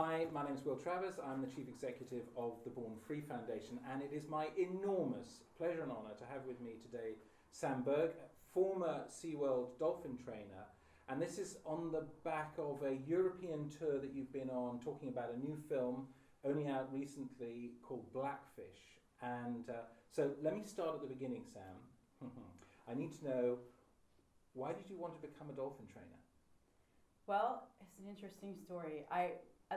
Hi, my name is Travers. I'm the Chief Executive of the Born Free Foundation, and it is my enormous pleasure and honour to have with me today Sam Berg, former SeaWorld dolphin trainer, and this is on the back of a European tour that you've been on, talking about a new film only out recently called Blackfish. And so let me start at the beginning, Sam. I need to know, why did you want to become a dolphin trainer? Well, it's an interesting story.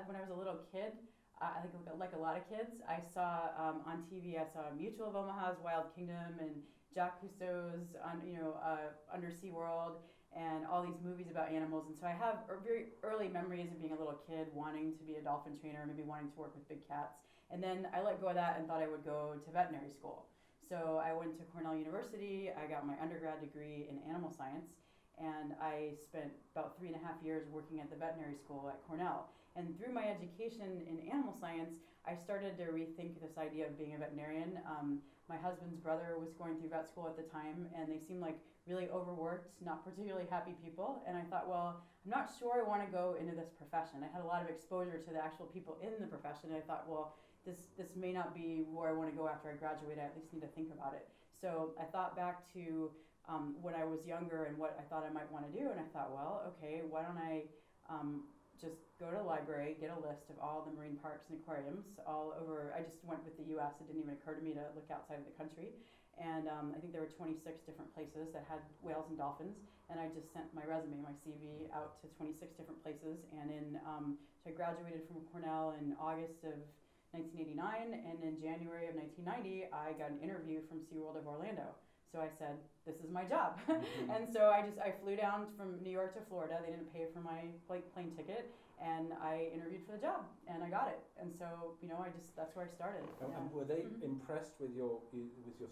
When I was a little kid, I think like a lot of kids, I saw on TV. I saw Mutual of Omaha's Wild Kingdom and Jacques Cousteau's Under SeaWorld and all these movies about animals. And so I have very early memories of being a little kid wanting to be a dolphin trainer, maybe wanting to work with big cats. And then I let go of that and thought I would go to veterinary school. So I went to Cornell University. I got my undergrad degree in animal science. And I spent about 3.5 years working at the veterinary school at Cornell. And through my education in animal science, I started to rethink this idea of being a veterinarian. My husband's brother was going through vet school at the time, and they seemed like really overworked, not particularly happy people. And I thought, well, I'm not sure I want to go into this profession. I had a lot of exposure to the actual people in the profession, and I thought, well, this may not be where I want to go after I graduate. I at least need to think about it. So I thought back to when I was younger and what I thought I might want to do, and I thought, well, okay, why don't I just go to the library, get a list of all the marine parks and aquariums all over. I just went with the U.S. It didn't even occur to me to look outside of the country. And I think there were 26 different places that had whales and dolphins. And I just sent my resume, my CV, out to 26 different places. And so I graduated from Cornell in August of 1989. And in January of 1990, I got an interview from SeaWorld of Orlando. So I said, this is my job. And so I flew down from New York to Florida. They didn't pay for my plane ticket, and I interviewed for the job, and I got it. And so, that's where I started. And were they impressed with your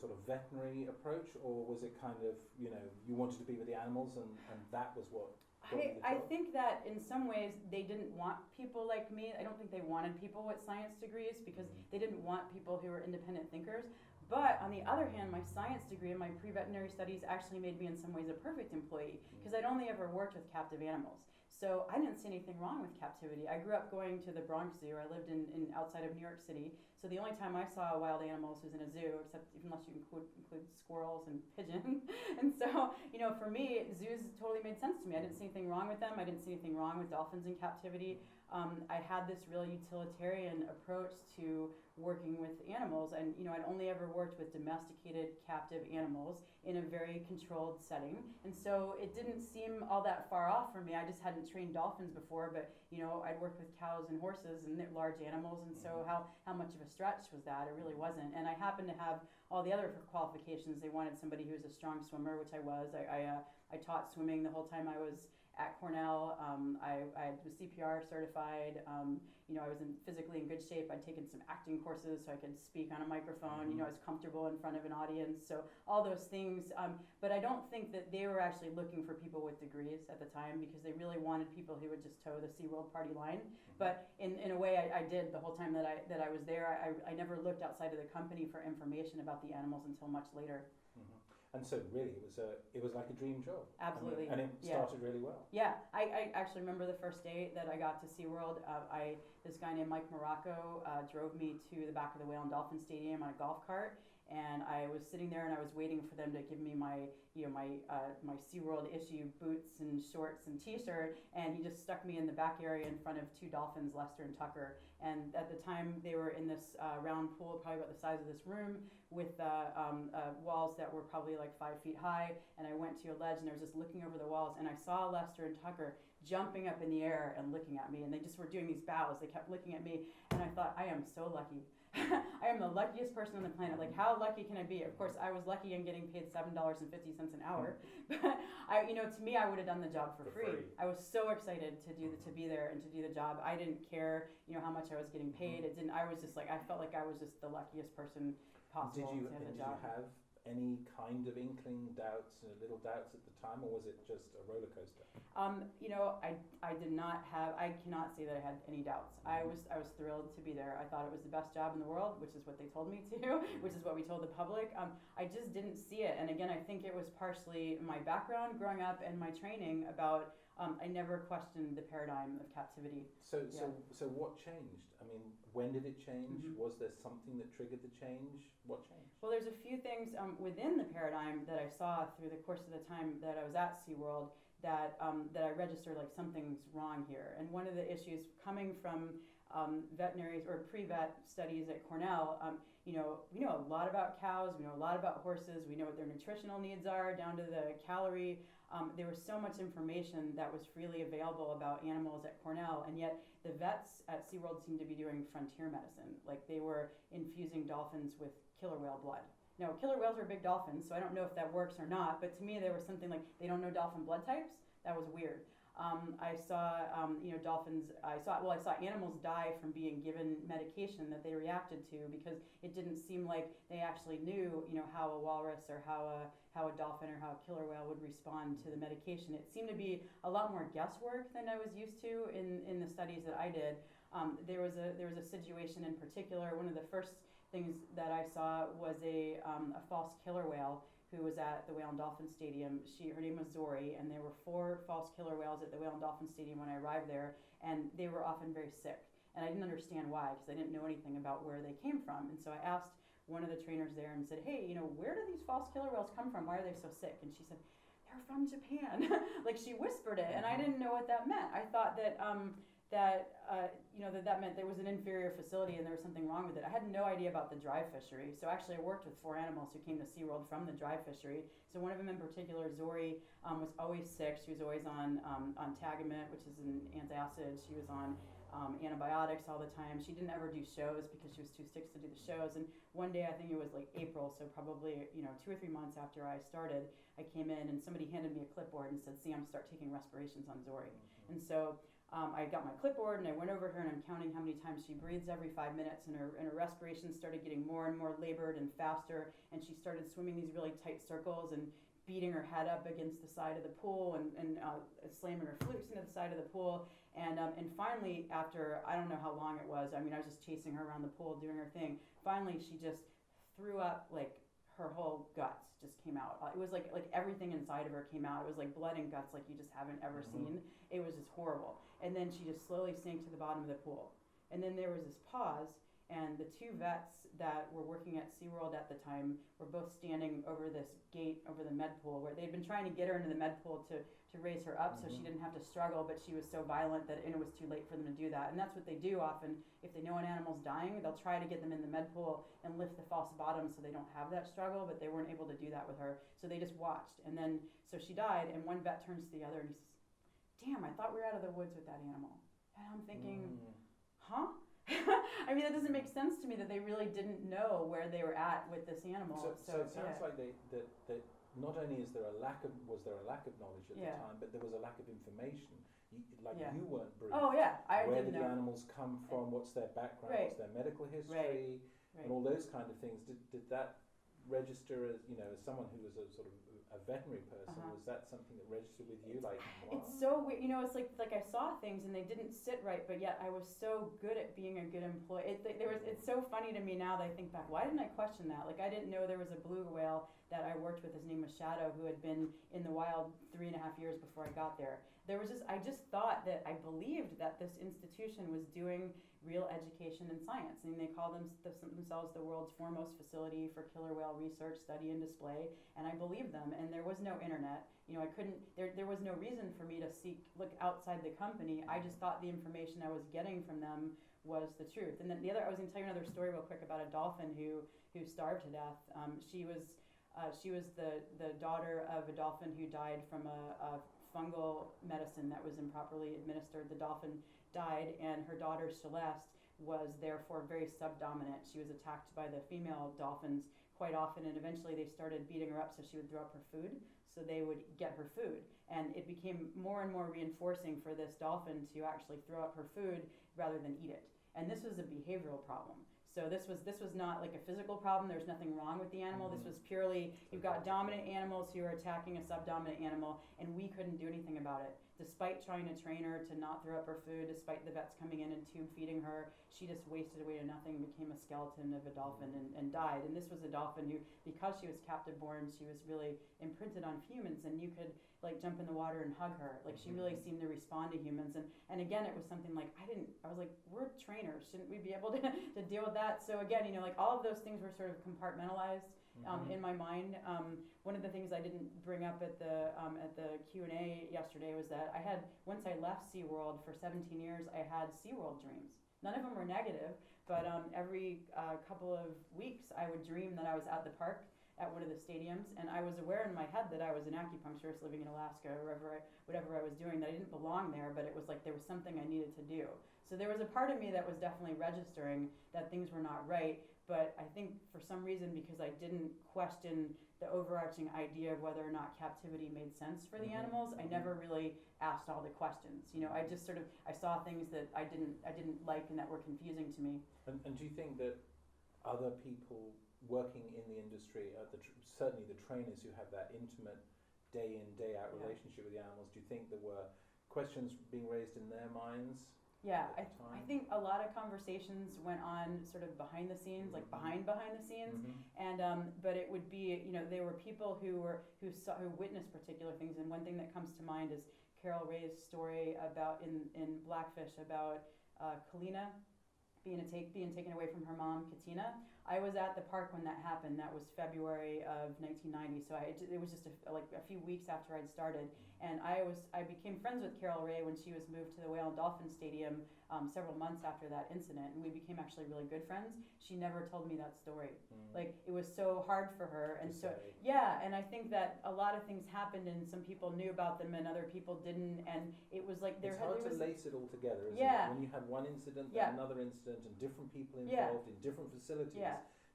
sort of veterinary approach, or was it kind of, you wanted to be with the animals and that was what got you the job? I think that in some ways they didn't want people like me. I don't think they wanted people with science degrees because they didn't want people who were independent thinkers. But on the other hand, my science degree and my pre-veterinary studies actually made me in some ways a perfect employee because I'd only ever worked with captive animals. So I didn't see anything wrong with captivity. I grew up going to the Bronx Zoo. I lived in outside of New York City. So the only time I saw wild animals was in a zoo, except unless you include squirrels and pigeons. And so, for me, zoos totally made sense to me. I didn't see anything wrong with them. I didn't see anything wrong with dolphins in captivity. I had this really utilitarian approach to working with animals, and I'd only ever worked with domesticated captive animals in a very controlled setting, and so it didn't seem all that far off for me. I just hadn't trained dolphins before, but I'd worked with cows and horses and large animals, and so how much of a stretch was that? It really wasn't. And I happened to have all the other qualifications. They wanted somebody who was a strong swimmer, which I was. I taught swimming the whole time I was at Cornell. I was CPR certified. I was physically in good shape. I'd taken some acting courses so I could speak on a microphone. I was comfortable in front of an audience. So all those things. But I don't think that they were actually looking for people with degrees at the time because they really wanted people who would just toe the SeaWorld party line. But in a way, I did the whole time that I was there. I never looked outside of the company for information about the animals until much later. And so really it was like a dream job. Absolutely. And it started really well. Yeah, I actually remember the first day that I got to SeaWorld. This guy named Mike Morocco drove me to the back of the Whale and Dolphin Stadium on a golf cart. And I was sitting there and I was waiting for them to give me my SeaWorld issue boots and shorts and t-shirt, and he just stuck me in the back area in front of two dolphins, Lester and Tucker. And at the time they were in this round pool, probably about the size of this room, with walls that were probably like 5 feet high. And I went to a ledge and I was just looking over the walls, and I saw Lester and Tucker jumping up in the air and looking at me, and they just were doing these bows. They kept looking at me, and I thought, I am so lucky. I am the luckiest person on the planet. Like, how lucky can I be? Of course, I was lucky in getting paid $7.50 an hour. But to me, I would have done the job for free. I was so excited to be there and to do the job. I didn't care, how much I was getting paid. I was just like, I felt like I was just the luckiest person possible to have the job. Did you have any kind of inkling, little doubts at the time, or was it just a roller coaster? I did not have. I cannot say that I had any doubts. I was thrilled to be there. I thought it was the best job in the world, which is what they told me to, which is what we told the public. I just didn't see it, and again, I think it was partially my background growing up and my training about I never questioned the paradigm of captivity. So what changed? I mean, when did it change? Mm-hmm. Was there something that triggered the change? What changed? Well, there's a few things within the paradigm that I saw through the course of the time that I was at SeaWorld that I registered like something's wrong here. And one of the issues coming from veterinary or pre-vet studies at Cornell, we know a lot about cows, we know a lot about horses, we know what their nutritional needs are down to the calorie. There was so much information that was freely available about animals at Cornell, and yet the vets at SeaWorld seemed to be doing frontier medicine. Like they were infusing dolphins with killer whale blood. Now, killer whales are big dolphins, so I don't know if that works or not, but to me there was something like they don't know dolphin blood types. That was weird. I saw, dolphins, I saw animals die from being given medication that they reacted to because it didn't seem like they actually knew, how a walrus or how a dolphin or how a killer whale would respond to the medication. It seemed to be a lot more guesswork than I was used to in the studies that I did. There was a situation in particular. One of the first things that I saw was a false killer whale who was at the Whale and Dolphin Stadium. Her name was Zori, and there were 4 false killer whales at the Whale and Dolphin Stadium when I arrived there, and they were often very sick. And I didn't understand why, because I didn't know anything about where they came from. And so I asked one of the trainers there and said, hey, where do these false killer whales come from? Why are they so sick? And she said, they're from Japan. Like she whispered it, and I didn't know what that meant. I thought that that meant there was an inferior facility and there was something wrong with it. I had no idea about the dry fishery. So actually I worked with 4 animals who came to SeaWorld from the dry fishery. So one of them in particular, Zori, was always sick. She was always on Tagamet, which is an antacid. She was on antibiotics all the time. She didn't ever do shows because she was too sick to do the shows. And one day, I think it was like April, so probably 2 or 3 months after I started, I came in and somebody handed me a clipboard and said, Sam, start taking respirations on Zori. And so I got my clipboard and I went over her and I'm counting how many times she breathes every 5 minutes, and her respirations started getting more and more labored and faster, and she started swimming these really tight circles and beating her head up against the side of the pool and slamming her flukes into the side of the pool. And finally, after I don't know how long it was, I was just chasing her around the pool doing her thing. Finally, she just threw up, like her whole guts just came out. It was like everything inside of her came out. It was like blood and guts like you just haven't ever seen. It was just horrible. And then she just slowly sank to the bottom of the pool. And then there was this pause, and the 2 vets that were working at SeaWorld at the time were both standing over this gate over the med pool, where they'd been trying to get her into the med pool to raise her up so she didn't have to struggle, but she was so violent that it was too late for them to do that. And that's what they do often. If they know an animal's dying, they'll try to get them in the med pool and lift the false bottom so they don't have that struggle, but they weren't able to do that with her. So they just watched. And then, so she died, and one vet turns to the other and he says, damn, I thought we were out of the woods with that animal. And I'm thinking, huh? That doesn't make sense to me that they really didn't know where they were at with this animal. So it sounds like that not only was there a lack of knowledge at the time, but there was a lack of information. You weren't briefed. Oh yeah, where did the animals come from? What's their background? Right. What's their medical history? Right. And all those kind of things. Did that register as as someone who was a sort of a veterinary person? Was that something that registered with you? Like, wow. It's so weird. It's like I saw things and they didn't sit right, but yet I was so good at being a good employee. It's so funny to me now that I think back. Why didn't I question that? Like I didn't know there was a beluga whale that I worked with. His name was Shadow, who had been in the wild 3.5 years before I got there. I just thought that I believed that this institution was doing real education and science. And they call themselves the world's foremost facility for killer whale research, study, and display. And I believed them. And there was no internet. I couldn't. There was no reason for me to look outside the company. I just thought the information I was getting from them was the truth. And then I was going to tell you another story real quick about a dolphin who starved to death. She was the daughter of a dolphin who died from a fungal medicine that was improperly administered. The dolphin died, and her daughter Celeste was therefore very subdominant. She was attacked by the female dolphins quite often, and eventually they started beating her up so she would throw up her food, so they would get her food. And it became more and more reinforcing for this dolphin to actually throw up her food rather than eat it. And this was a behavioral problem. So this was not like a physical problem. There's nothing wrong with the animal. This was purely, you've got dominant animals who are attacking a subdominant animal, and we couldn't do anything about it. despite trying to train her to not throw up her food, despite the vets coming in and tube feeding her, she just wasted away to nothing and became a skeleton of a dolphin and died. And this was a dolphin who, because she was captive born, she was really imprinted on humans, and you could like jump in the water and hug her. Like she really seemed to respond to humans. And again, it was something like I was like, we're trainers, shouldn't we be able to deal with that? So again, like all of those things were sort of compartmentalized in my mind. One of the things I didn't bring up at the Q&A yesterday was that I had, once I left SeaWorld for 17 years, I had SeaWorld dreams. None of them were negative, but every couple of weeks I would dream that I was at the park at one of the stadiums, and I was aware in my head that I was an acupuncturist living in Alaska or whatever I was doing, that I didn't belong there, but it was like there was something I needed to do. So there was a part of me that was definitely registering that things were not right, but I think for some reason, because I didn't question the overarching idea of whether or not captivity made sense for the animals, I never really asked all the questions. I just sort of, I saw things that I didn't like and that were confusing to me. And do you think that other people working in the industry, certainly the trainers who have that intimate day in, day out relationship with the animals, do you think there were questions being raised in their minds? Yeah, I think a lot of conversations went on sort of behind the scenes, like behind the scenes, and but it would be, there were people who witnessed particular things, and one thing that comes to mind is Carol Ray's story about in Blackfish about Kalina being taken away from her mom, Katina. I was at the park when that happened. That was February of 1990. So it was just a few weeks after I'd started, and I became friends with Carol Ray when she was moved to the Whale and Dolphin Stadium several months after that incident, and we became actually really good friends. She never told me that story. Like it was so hard for her, and so and I think that a lot of things happened, and some people knew about them and other people didn't, and it was like it's hard to lace it all together, isn't it? When you have one incident, then another incident, and different people involved in different facilities.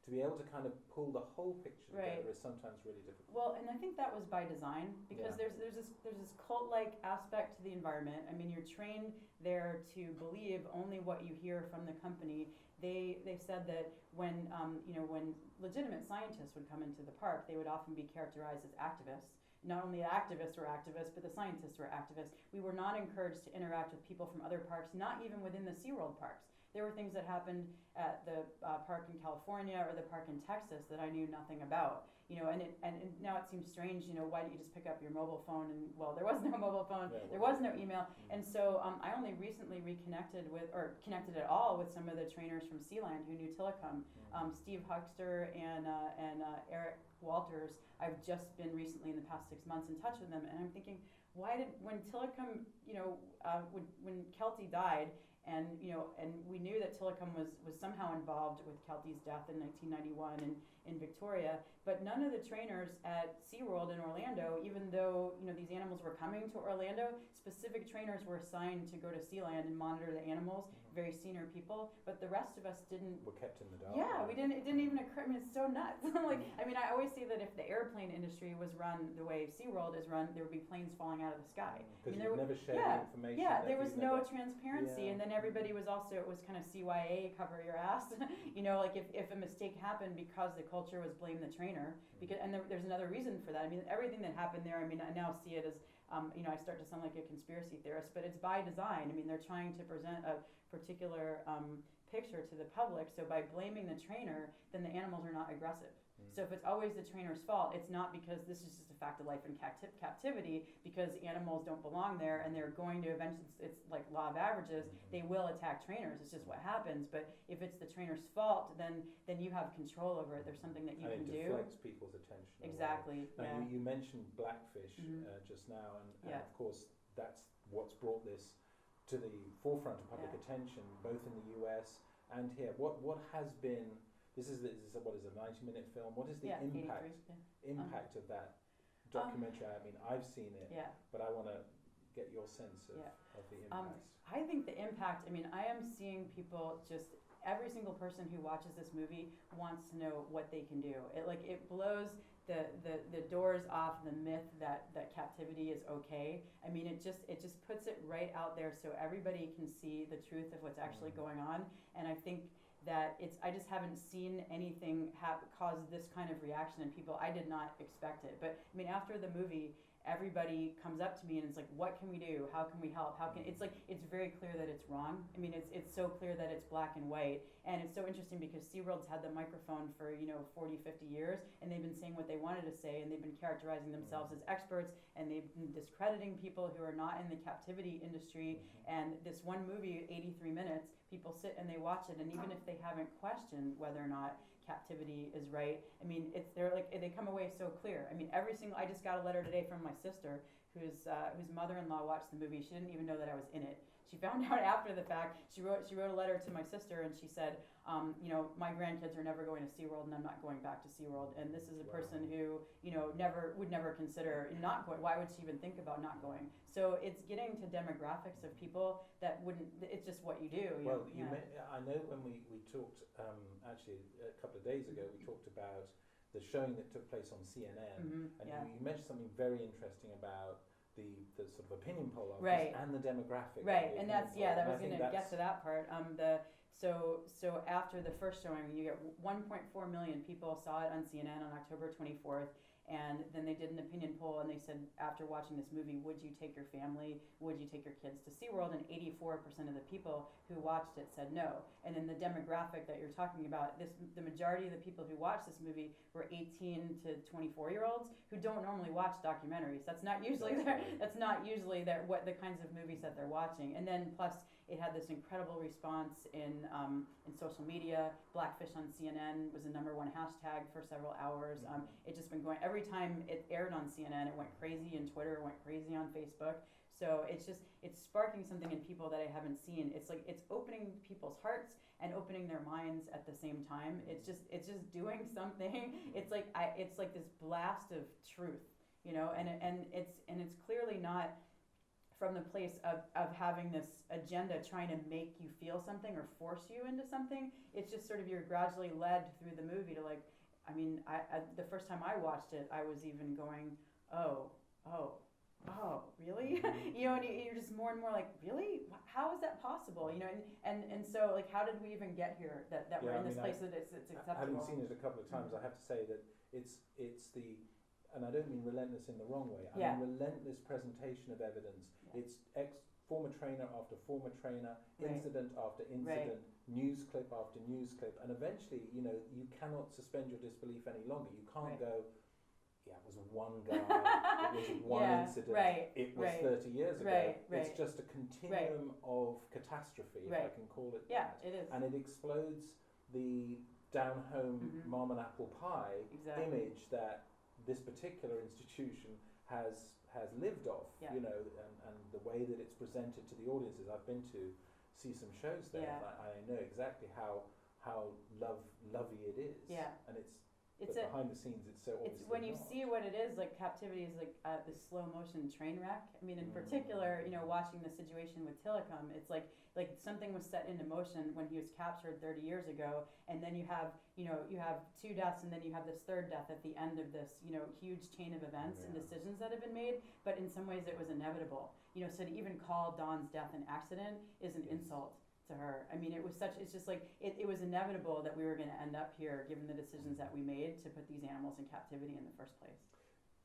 To be able to kind of pull the whole picture together is sometimes really difficult. Well, and I think that was by design, because there's this cult-like aspect to the environment. I mean, you're trained there to believe only what you hear from the company. They said that when legitimate scientists would come into the park, they would often be characterized as activists. Not only the activists were activists, but the scientists were activists. We were not encouraged to interact with people from other parks, not even within the SeaWorld parks. There were things that happened at the park in California or the park in Texas that I knew nothing about. And now it seems strange. Why don't you just pick up your mobile phone? And well, there was no mobile phone, there was no email, and so I only recently reconnected with, or connected at all with, some of the trainers from Sealand who knew Tillicum, Steve Huckster and Eric Walters. I've just been recently in the past 6 months in touch with them, and I'm thinking, when Tillicum, when Kelty died. And we knew that Tillicum was somehow involved with Kelty's death in 1991 in Victoria, but none of the trainers at SeaWorld in Orlando, even though these animals were coming to Orlando, specific trainers were assigned to go to Sealand and monitor the animals, very senior people, but the rest of us didn't. We're kept in the dark. Yeah, we didn't. It didn't even occur. I mean, it's so nuts. I always say that if the airplane industry was run the way SeaWorld is run, there would be planes falling out of the sky. Because you never shared the information. Yeah, there was no transparency, and then everybody was also, it was kind of CYA, cover your ass. Like if a mistake happened because the culture was blame the trainer, and there's another reason for that. I mean, everything that happened there, I now see it as, I start to sound like a conspiracy theorist, but it's by design. I mean, they're trying to present a particular picture to the public, so by blaming the trainer, then the animals are not aggressive. So if it's always the trainer's fault, it's not because this is just a fact of life in captivity, because animals don't belong there and they're going to eventually, it's like law of averages, they will attack trainers. It's just what happens. But if it's the trainer's fault, then you have control over it. There's something that you can do. And it deflects people's attention. Exactly. Now, you mentioned Blackfish just now, and of course that's what's brought this to the forefront of public attention, both in the US and here. What has been, this is what is a 90-minute film? What is the impact of that documentary? I mean, I've seen it, but I want to get your sense of the impact. I think the impact, I am seeing people just, every single person who watches this movie wants to know what they can do. It blows the doors off the myth that captivity is okay. I mean, it just puts it right out there so everybody can see the truth of what's actually going on. And I think that I just haven't seen anything cause this kind of reaction in people. I did not expect it. But I mean, after the movie, everybody comes up to me and it's like, what can we do? How can we help? How can, it's like, it's very clear that it's wrong. I mean, it's so clear that it's black and white. And it's so interesting because SeaWorld's had the microphone for, 40, 50 years, and they've been saying what they wanted to say, and they've been characterizing themselves as experts, and they've been discrediting people who are not in the captivity industry. And this one movie, 83 minutes, people sit and they watch it, and even if they haven't questioned whether or not captivity is right, I mean, they come away so clear. I mean, I just got a letter today from my sister whose mother-in-law watched the movie. She didn't even know that I was in it. She found out after the fact. She wrote a letter to my sister, and she said, my grandkids are never going to SeaWorld, and I'm not going back to SeaWorld. And this is a person who, would never consider not going. Why would she even think about not going? So it's getting to demographics of people that wouldn't. It's just what you do. I know when we talked actually a couple of days ago, we talked about the showing that took place on CNN, and you mentioned something very interesting about the sort of opinion poll articles and the demographic. Right, and that was going to get to that part. So after the first showing, you get 1.4 million people saw it on CNN on October 24th. And then they did an opinion poll, and they said, after watching this movie, would you take your family, would you take your kids to SeaWorld? And 84% of the people who watched it said no. And in the demographic that you're talking about, the majority of the people who watched this movie were 18 to 24-year-olds who don't normally watch documentaries. That's not usually what the kinds of movies that they're watching. And then plus, it had this incredible response in social media. Blackfish on CNN was the #1 hashtag for several hours. It's just been going. Every time it aired on CNN, it went crazy in Twitter, it went crazy on Facebook. So it's sparking something in people that I haven't seen. It's like it's opening people's hearts and opening their minds at the same time. It's just doing something. It's like this blast of truth, and it's clearly not from the place of having this agenda trying to make you feel something or force you into something. It's just sort of you're gradually led through the movie to the first time I watched it, I was even going, oh, really? And you're just more and more like, really? How is that possible? And so how did we even get here that we're in this place that it's acceptable? Having seen it a couple of times, I have to say that it's the, and I don't mean relentless in the wrong way, I mean relentless presentation of evidence. It's former trainer after former trainer, incident after incident, news clip after news clip, and eventually, you cannot suspend your disbelief any longer. You can't go, it was one guy, it was one incident, it was 30 years ago. It's just a continuum of catastrophe, if I can call it that. It is. And it explodes the down-home mom and apple pie image that this particular institution has lived off, and the way that it's presented to the audiences. I've been to see some shows there, and I know exactly how lovely it is. And but behind the scenes, it's so obviously when you see what it is, like captivity is like this slow motion train wreck. I mean, in particular, watching the situation with Tillicum, it's like something was set into motion when he was captured 30 years ago, and then you have 2 deaths, and then you have this third death at the end of this huge chain of events and decisions that have been made. But in some ways, it was inevitable. So to even call Dawn's death an accident is an insult to her. I mean, it was just like, it was inevitable that we were going to end up here given the decisions that we made to put these animals in captivity in the first place.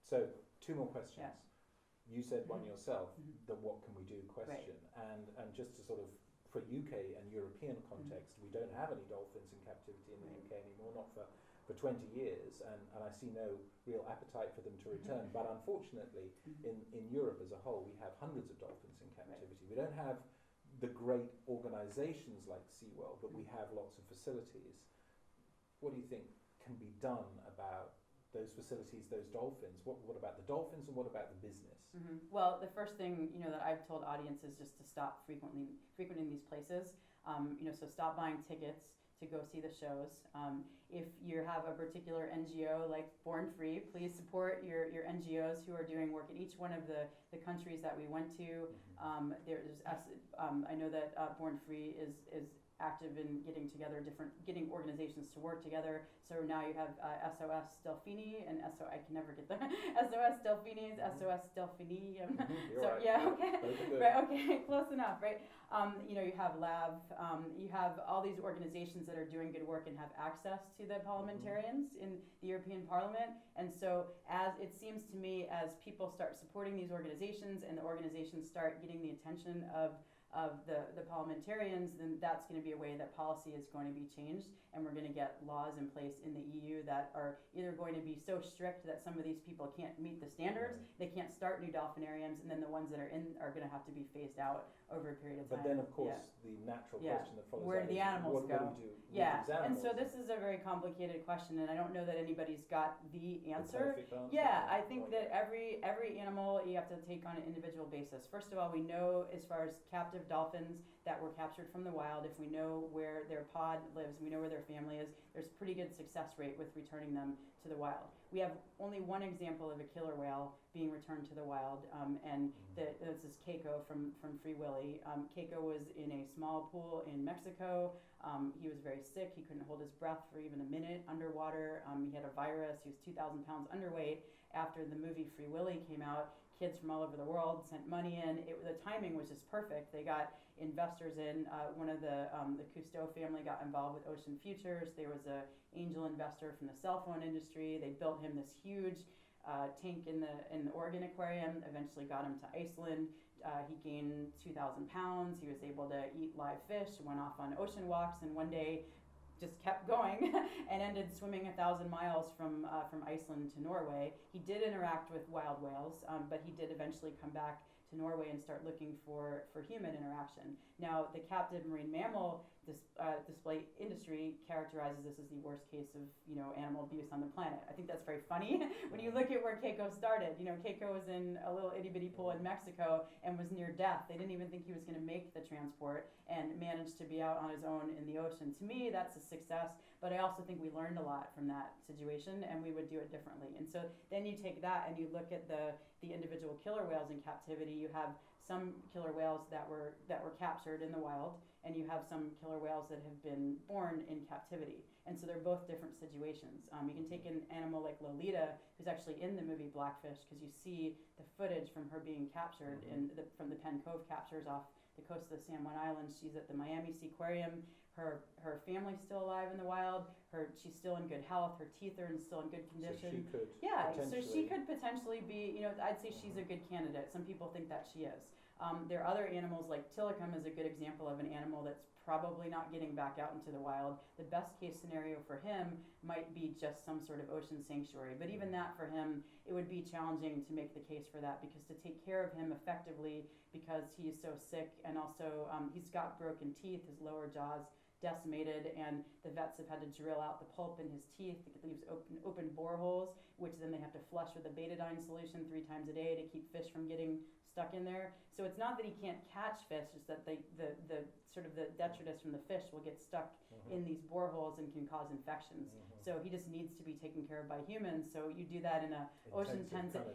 So, 2 more questions. You said one yourself, the what can we do question. And just to sort of, for UK and European context, we don't have any dolphins in captivity in the UK anymore, not for 20 years, and I see no real appetite for them to return. But unfortunately, in Europe as a whole, we have hundreds of dolphins in captivity. We don't have the great organizations like SeaWorld, but we have lots of facilities. What do you think can be done about those facilities, those dolphins? What about the dolphins, and what about the business? Well, the first thing that I've told audiences just to stop frequenting these places. So stop buying tickets to go see the shows. If you have a particular NGO like Born Free, please support your NGOs who are doing work in each one of the countries that we went to. I know that Born Free active in getting getting organizations to work together. So now you have SOS Delphini and I can never get the SOS Delphinis, SOS Delphini. You're So right. yeah, okay, right, okay, close enough, right? You know, you have LAV, you have all these organizations that are doing good work and have access to the parliamentarians in the European Parliament. And so as it seems to me, as people start supporting these organizations and the organizations start getting the attention of the parliamentarians, then that's going to be a way that policy is going to be changed, and we're going to get laws in place in the EU that are either going to be so strict that some of these people can't meet the standards, they can't start new dolphinariums, and then the ones that are in are going to have to be phased out over a period of time. But then, of course, the natural question that follows where that do the is, animals what go? do we do with Yeah, these animals? and so this is a very complicated question, and I don't know that anybody's got the answer. Perfect answer. Yeah, I think that every animal you have to take on an individual basis. First of all, we know as far as captive dolphins that were captured from the wild, if we know where their pod lives, we know where their family is, there's a pretty good success rate with returning them to the wild. We have only one example of a killer whale being returned to the wild, and this is Keiko from Free Willy. Keiko was in a small pool in Mexico. He was very sick. He couldn't hold his breath for even a minute underwater. He had a virus. He was 2,000 pounds underweight. After the movie Free Willy came out, kids from all over the world sent money in. The timing was just perfect. They got investors in. One of the Cousteau family got involved with Ocean Futures. There was an angel investor from the cell phone industry. They built him this huge tank in the Oregon Aquarium. Eventually got him to Iceland. He gained 2,000 pounds. He was able to eat live fish. Went off on ocean walks, and one day just kept going and ended swimming 1,000 miles from Iceland to Norway. He did interact with wild whales, but he did eventually come back to Norway and start looking for human interaction. Now, the captive marine mammal display industry characterizes this as the worst case of animal abuse on the planet. I think that's very funny when you look at where Keiko started. Keiko was in a little itty bitty pool in Mexico and was near death. They didn't even think he was going to make the transport and managed to be out on his own in the ocean. To me, that's a success, but I also think we learned a lot from that situation, and we would do it differently. And so then you take that and you look at the individual killer whales in captivity. You have some killer whales that were captured in the wild, and you have some killer whales that have been born in captivity. And so they're both different situations. You can take an animal like Lolita, who's actually in the movie Blackfish, because you see the footage from her being captured from the Penn Cove captures off the coast of the San Juan Islands. She's at the Miami Seaquarium. Her family's still alive in the wild. She's still in good health. Her teeth are still in good condition. So she could potentially be, I'd say she's a good candidate. Some people think that she is. There are other animals like Tilikum is a good example of an animal that's probably not getting back out into the wild. The best case scenario for him might be just some sort of ocean sanctuary. But even that for him, it would be challenging to make the case for that, because to take care of him effectively, because he is so sick, and also he's got broken teeth, his lower jaw's decimated, and the vets have had to drill out the pulp in his teeth. It leaves open boreholes, which then they have to flush with a betadine solution 3 times a day to keep fish from getting stuck in there. So it's not that he can't catch fish, it's that the sort of the detritus from the fish will get stuck in these boreholes and can cause infections. So he just needs to be taken care of by humans. So you do that in a ocean intensive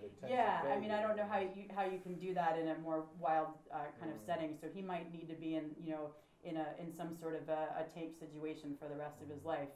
I mean, I don't know how you can do that in a more wild kind of setting. So he might need to be in in some sort of a tank situation for the rest of his life.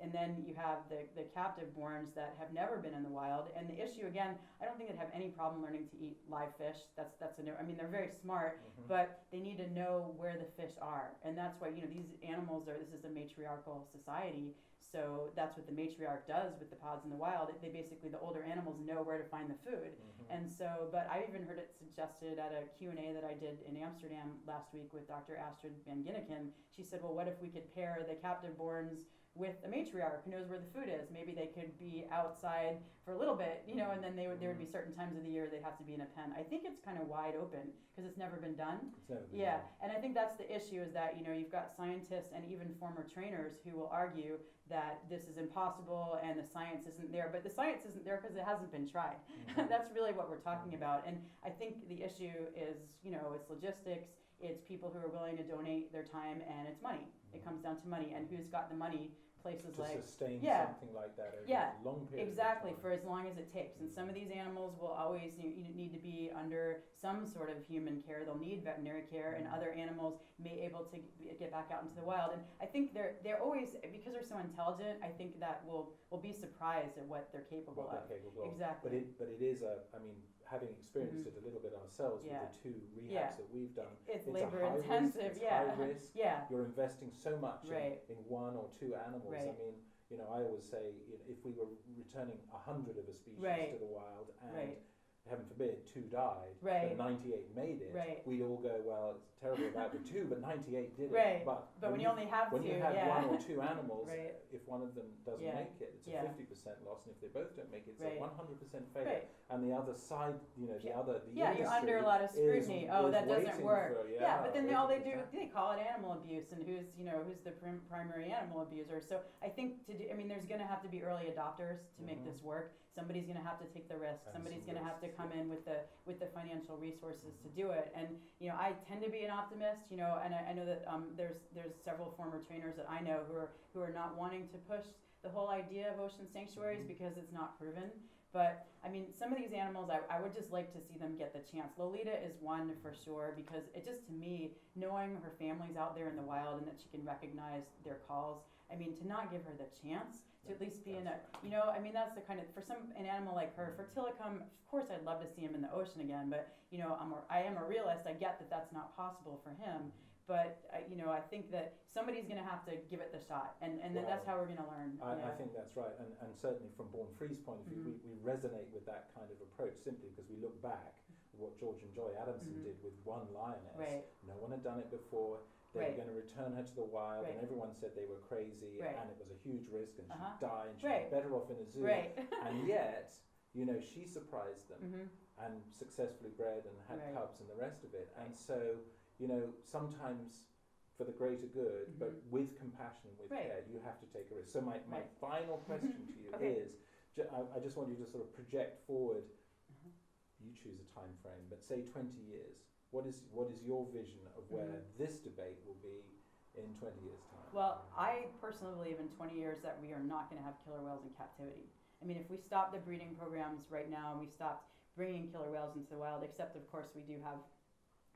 And then you have the captive borns that have never been in the wild. And the issue, again, I don't think they'd have any problem learning to eat live fish. I mean, they're very smart, but they need to know where the fish are. And that's why, these animals this is a matriarchal society. So that's what the matriarch does with the pods in the wild. They basically, the older animals know where to find the food. And so, but I even heard it suggested at a Q&A that I did in Amsterdam last week with Dr. Astrid Van Ginniken. She said, well, what if we could pair the captive borns with a matriarch who knows where the food is? Maybe they could be outside for a little bit, and then there would be certain times of the year they'd have to be in a pen. I think it's kind of wide open because it's never been done. And I think that's the issue, is that you've got scientists and even former trainers who will argue that this is impossible and the science isn't there. But the science isn't there because it hasn't been tried. That's really what we're talking about. And I think the issue is, it's logistics, it's people who are willing to donate their time, and it's money. It comes down to money, and who's got the money places to like sustain yeah. something like that over Yeah, a long period exactly, of time. for as long as it takes. And some of these animals will always need to be under some sort of human care. They'll need veterinary care, and other animals may able to get back out into the wild. And I think they're always, because they're so intelligent, I think that we'll be surprised at what they're capable of. Exactly. But it is having experienced it a little bit ourselves with the 2 rehabs that we've done. It's a labor high intensive, risk, it's high risk. You're investing so much in 1 or 2 animals. Right. I mean, I always say, if we were returning 100 of a species to the wild and heaven forbid 2 died, but 98 made it, we'd all go, well, it's terrible about the 2, but 98 did it. But when you only have 2, when you have 1 or 2 animals, if one of them doesn't Yeah. make it, it's a 50% loss, and if they both don't make it, it's a 100% failure. Right. And the other side, the you're industry under a lot of scrutiny. is that doesn't work. For, but then all they do, they call it animal abuse, and who's the primary animal abuser. So I think there's going to have to be early adopters to make this work. Somebody's going to have to take the risk. Somebody's going to have to come in with the financial resources to do it. And I tend to be an optimist. And I know that there's several former trainers that I know who are not wanting to push the whole idea of ocean sanctuaries because it's not proven. But some of these animals, I would just like to see them get the chance. Lolita is one for sure, because it just, to me, knowing her family's out there in the wild and that she can recognize their calls, to not give her the chance to at least be in a, that's the kind of, for an animal like her, for Tillicum, of course I'd love to see him in the ocean again, but, I am a realist. I get that that's not possible for him. But, I think that somebody's going to have to give it the shot, and then that's how we're going to learn. I think that's right, and certainly from Born Free's point of view, we resonate with that kind of approach simply because we look back at what George and Joy Adamson did with 1 lioness. No one had done it before. They were going to return her to the wild, and everyone said they were crazy, and it was a huge risk, and she'd die, and she'd be better off in a zoo. And yet, she surprised them and successfully bred and had cubs and the rest of it. And so, sometimes for the greater good, but with compassion, with care, you have to take a risk. So my final question to you is, I just want you to sort of project forward, you choose a time frame, but say 20 years. What is your vision of where this debate will be in 20 years' time? Well, I personally believe in 20 years that we are not going to have killer whales in captivity. If we stop the breeding programs right now and we stopped bringing killer whales into the wild, except of course we do have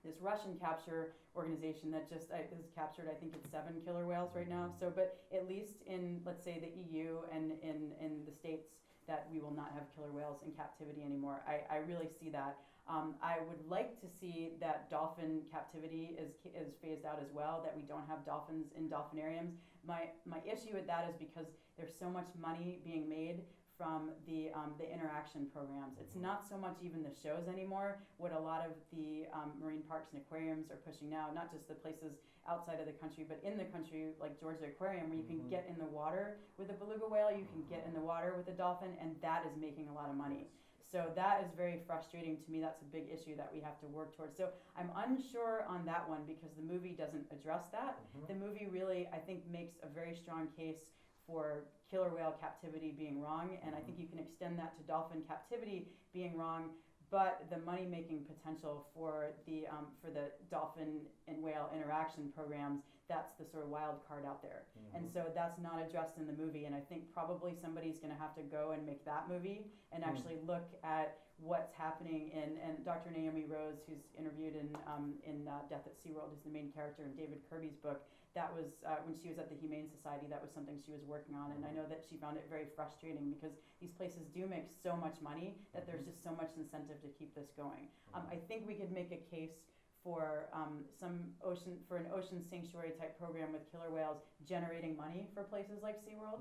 this Russian capture organization that just has captured, I think it's 7 killer whales right now. So, but at least in, let's say, the EU and in the States, that we will not have killer whales in captivity anymore. I really see that. I would like to see that dolphin captivity is phased out as well, that we don't have dolphins in dolphinariums. My issue with that is because there's so much money being made from the interaction programs. It's not so much even the shows anymore. What a lot of the marine parks and aquariums are pushing now, not just the places outside of the country, but in the country, like Georgia Aquarium, where you can get in the water with a beluga whale, you can get in the water with a dolphin, and that is making a lot of money. So that is very frustrating to me. That's a big issue that we have to work towards. So I'm unsure on that one because the movie doesn't address that. The movie really, I think, makes a very strong case for killer whale captivity being wrong, and I think you can extend that to dolphin captivity being wrong, but the money-making potential for the dolphin and whale interaction programs, that's the sort of wild card out there. And so that's not addressed in the movie, and I think probably somebody's going to have to go and make that movie and actually look at what's happening and Dr. Naomi Rose, who's interviewed in Death at SeaWorld, is the main character in David Kirby's book. That was when she was at the Humane Society, that was something she was working on, and I know that she found it very frustrating because these places do make so much money that there's just so much incentive to keep this going. I think we could make a case for an ocean sanctuary type program with killer whales generating money for places like SeaWorld,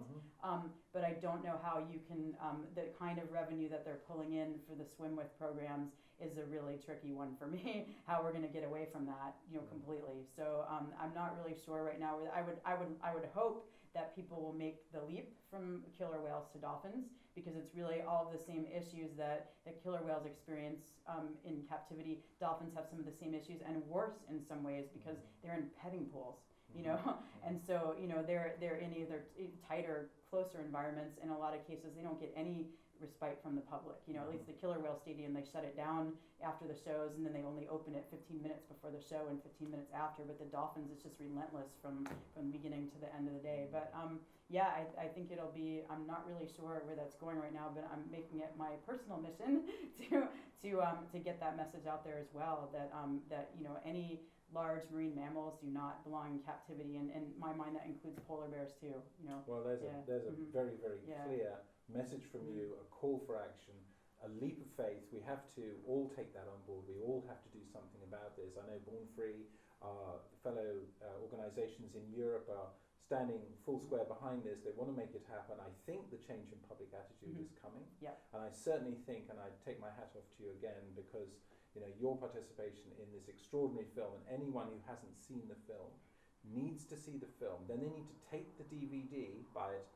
but I don't know how you can, the kind of revenue that they're pulling in for the swim with programs is a really tricky one for me, how we're going to get away from that, completely. So I'm not really sure right now. I would hope that people will make the leap from killer whales to dolphins, because it's really all of the same issues that killer whales experience in captivity. Dolphins have some of the same issues, and worse in some ways, because they're in petting pools, and so they're in either tighter, closer environments. In a lot of cases, they don't get any respite from the public. At least the killer whale stadium, they shut it down after the shows, and then they only open it 15 minutes before the show and 15 minutes after. But the dolphins, it's just relentless from beginning to the end end of the day. But yeah, I think it'll be, I'm not really sure where that's going right now, but I'm making it my personal mission to get that message out there as well, that any large marine mammals do not belong in captivity, and in my mind that includes polar bears too. Well, there's a very, very clear message from you, a call for action, a leap of faith. We have to all take that on board. We all have to do something about this. I know Born Free, fellow organisations in Europe are standing full square behind this. They want to make it happen. I think the change in public attitude is coming. Yep. And I certainly think, and I take my hat off to you again, because your participation in this extraordinary film, and anyone who hasn't seen the film needs to see the film. Then they need to take the DVD, buy it,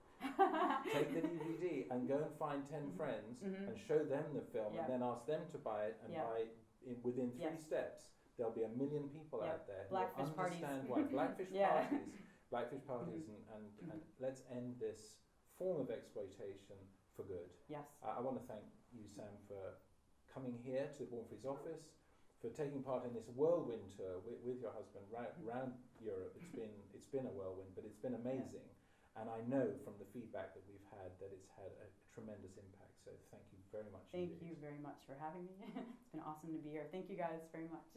take the DVD and go and find 10 friends and show them the film, and then ask them to buy it, and buy it within 3 steps. There'll be 1 million people out there Blackfish who understand parties. why. Blackfish parties, and let's end this form of exploitation for good. Yes. I want to thank you, Sam, for coming here to Born Free's office, for taking part in this whirlwind tour with your husband round Europe. It's been a whirlwind, but it's been amazing. And I know from the feedback that we've had that it's had a tremendous impact. So thank you very much. Thank you very much for having me. It's been awesome to be here. Thank you guys very much.